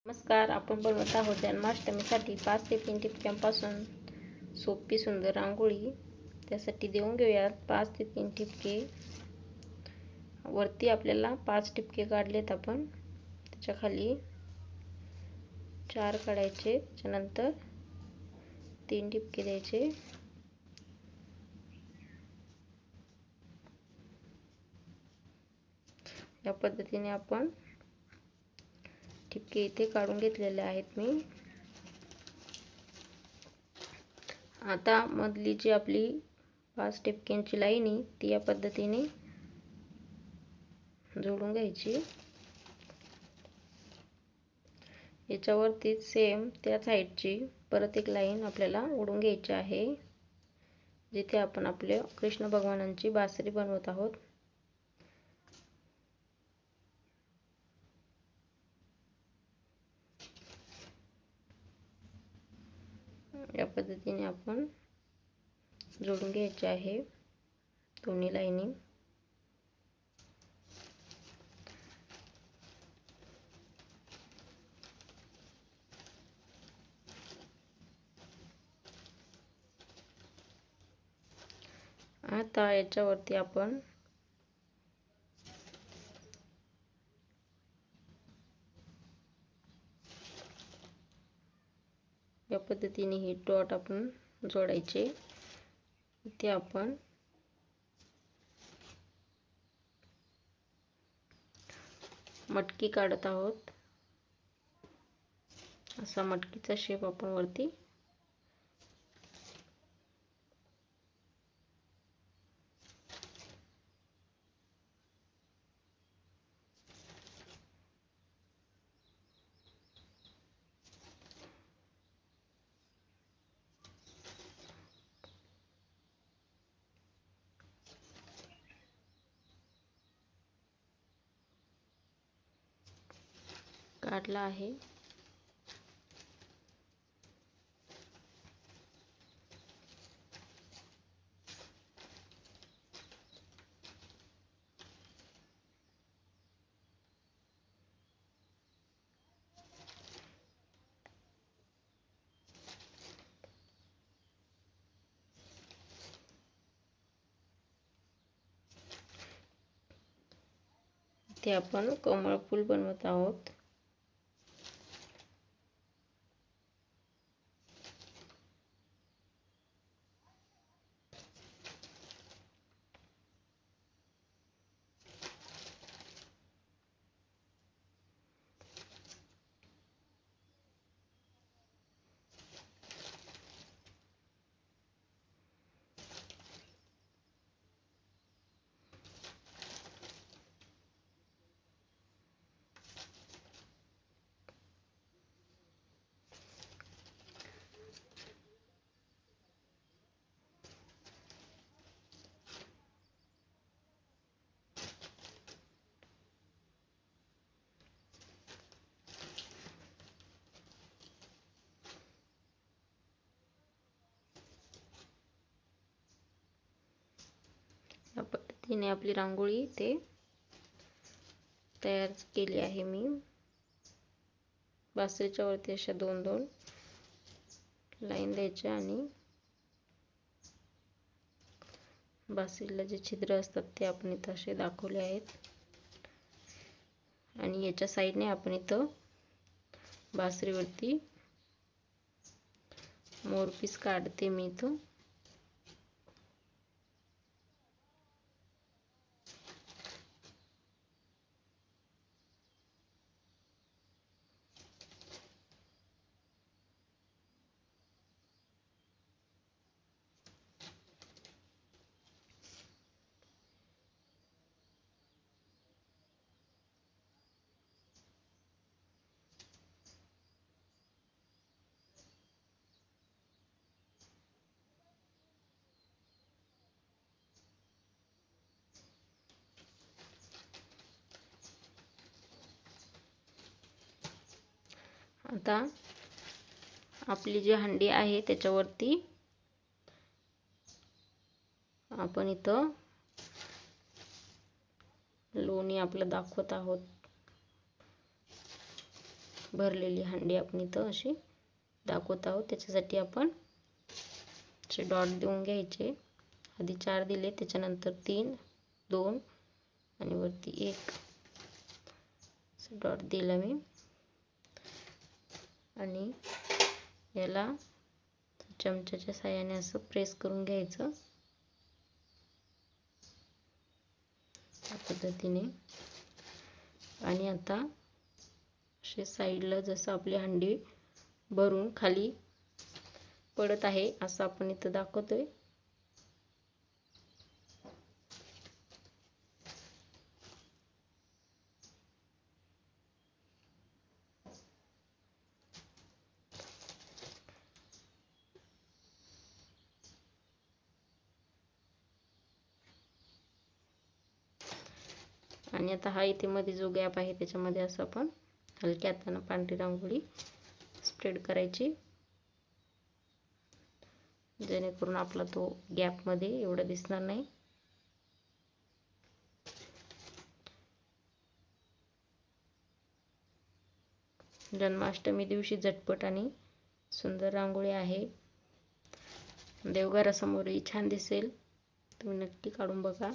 नमस्कार. आपण बनवत आहोत जन्माष्टमीसाठी 5 ते 3 ठिपक्यांपासून सोपी सुंदर रांगोळी. त्यासाठी देऊन घेऊयात 5 ते 3 ठिपके. वरती आपल्याला 5 ठिपके काढलेत आपण. त्याच्या खाली 4 काढायचे. त्यानंतर 3 ठिपके द्यायचे. या पद्धतीने आपण ठिपके इथे काढून घेतलेले आहेत मी. आता मधली जी आपली 5 ठिपक्यांची लाईन आहे ती या पद्धतीने जोडून घ्यायची. याच्यावरती सेम त्याच हाईटची परत एक लाईन आपल्याला ओढून घ्यायची आहे, जिथे आपण आपल्या कृष्ण भगवानांची बासरी बनवत आहोत. या पद्धतीने आपण जोडून घ्यायचे आहे दोन्ही लाईनी. आता याच्यावरती आपण या पद्धतीने हे डॉट आपण जोडायचे. इथे आपण मटकी काढत आहोत. असा मटकीचा शेप आपण वरती काढला आहे. इथे आपण कमळ फूल बनवत आहोत. या पद्धतीने आपली रांगोळी ते तयार केली आहे मी. बासरीच्या वरती अशा 2-2 लाईन द्यायच्या आणि बासरीला जे छिद्र असतात ते आपण इथं असे दाखवले आहेत. आणि याच्या साईडने आपण इथं बासरीवरती मोरपीस काढते मी इथं. आता आपली जी हंडी आहे त्याच्यावरती आपण इथं लोणी आपलं दाखवत आहोत. भरलेली हंडी आपण इथं अशी दाखवत आहोत. त्याच्यासाठी आपण असे डॉट देऊन घ्यायचे. आधी 4 दिले, त्याच्यानंतर 3, 2 आणि वरती 1 असं डॉट दिला मी. आणि याला चमच्याच्या साहाय्याने असं प्रेस करून घ्यायचं या पद्धतीने. आणि आता असे साईडला जसं आपली हंडी भरून खाली पडत आहे असं आपण इथं दाखवतोय. आणि आता हा इथे मध्ये जो गॅप आहे त्याच्यामध्ये असं आपण हलक्या हाताने पांढरी रांगोळी स्प्रेड करायची, जेणेकरून आपला तो गॅप मध्ये एवढा दिसणार नाही. जन्माष्टमी दिवशी झटपट आणि सुंदर रांगोळी आहे. देवघरासमोरही छान दिसेल. तुम्ही नक्की काढून बघा.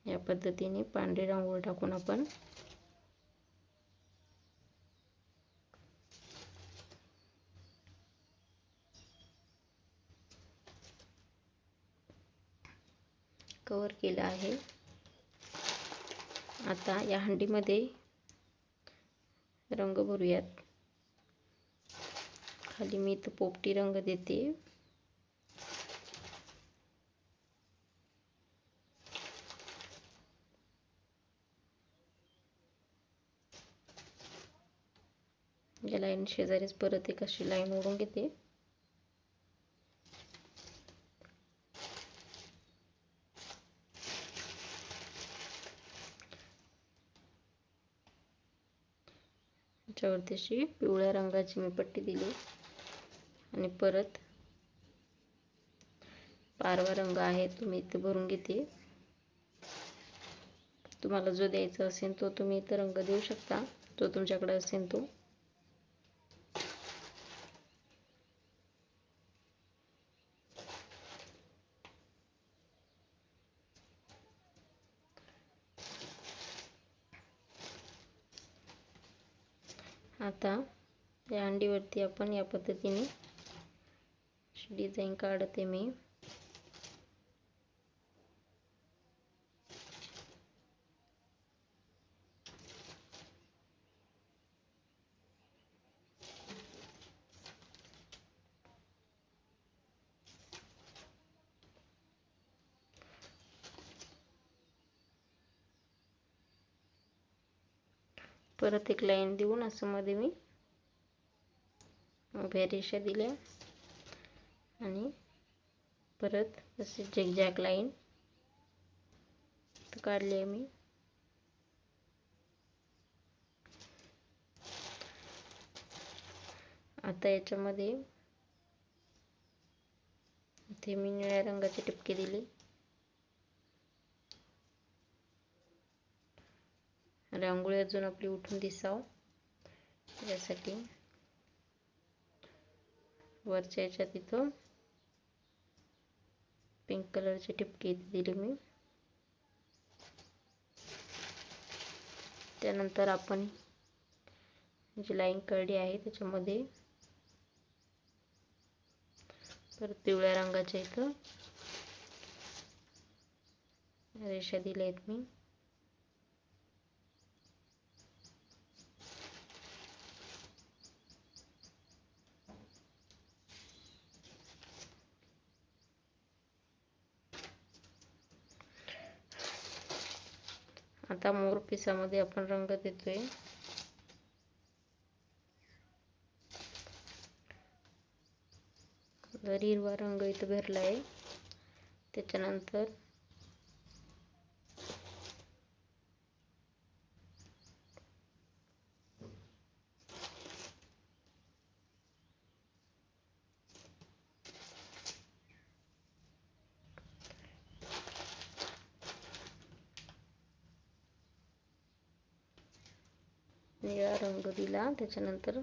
या पद्धतीने पांढरी रांगोळी टाकून आपण कव्हर केलं आहे. आता या हंडीमध्ये रंग भरूयात. खाली मी इथं पोपटी रंग देते. या लाईन शेजारीच परत एक अशी लाईन ओढून घेते. त्याच्यावरती अशी पिवळ्या रंगाची मी पट्टी दिली आणि परत पारवा रंग आहे तो मी इथे भरून घेते. तुम्हाला जो द्यायचा असेल तो तुम्ही इथे रंग देऊ शकता, जो तुमच्याकडे असेल तो. आता या हंडीवरती आपण या पद्धतीने डिझाईन काढते मी. परत एक लाईन देऊन असं मध्ये मी उभ्या रेषा दिल्या आणि परत असे झिगझॅग लाईन काढली आहे मी. आता याच्यामध्ये इथे मी निळ्या रंगाचे टिपके दिले. रांगोळी अजून आपली उठून दिसाव यासाठी वरच्या याच्यात इथं पिंक कलरचे टिपके दिले मी. त्यानंतर आपण जी लाईन काढली आहे त्याच्यामध्ये परत पिवळ्या रंगाच्या इथं रेषा दिल्या आहेत मी. आता मोर पिसामध्ये आपण रंग देतोय. जरी हिरवा रंग इथं भरला आहे. त्याच्यानंतर निळा रंग दिला, त्याच्यानंतर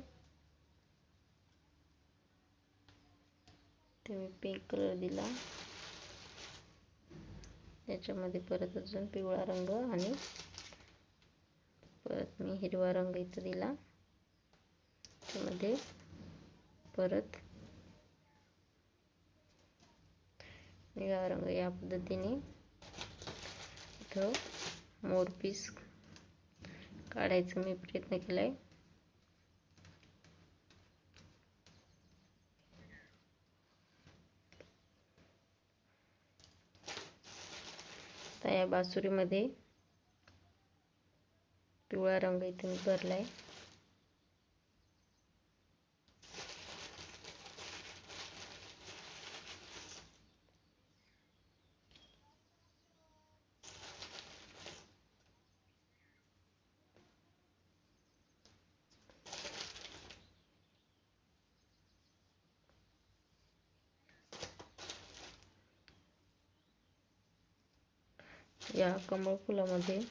मी पिंक कलर दिला, याच्यामध्ये परत अजून पिवळा रंग आणि परत मी हिरवा रंग इथं दिला, त्यामध्ये परत निळा रंग. या पद्धतीने इथं मोरपीस काढायचा मी प्रयत्न केलाय. तर या बासुरीमध्ये पिवळा रंग इथे मी भरलाय. या कमळ फुलामध्ये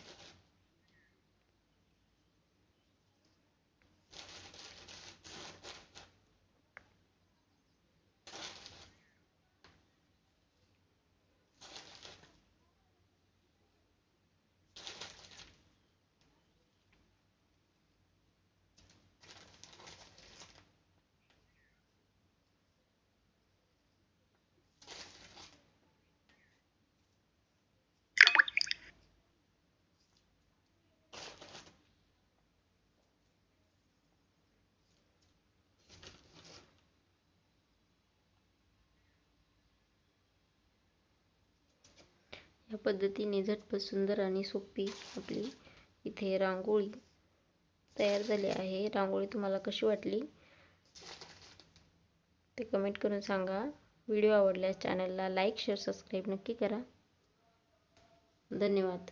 या पद्धतीने झटपट सुंदर आणि सोपी आपली इथे रांगोळी तयार झाली आहे. रांगोळी तुम्हाला कशी वाटली ते कमेंट करून सांगा. व्हिडिओ आवडल्यास चॅनलला लाईक, शेअर, सबस्क्राईब नक्की करा. धन्यवाद.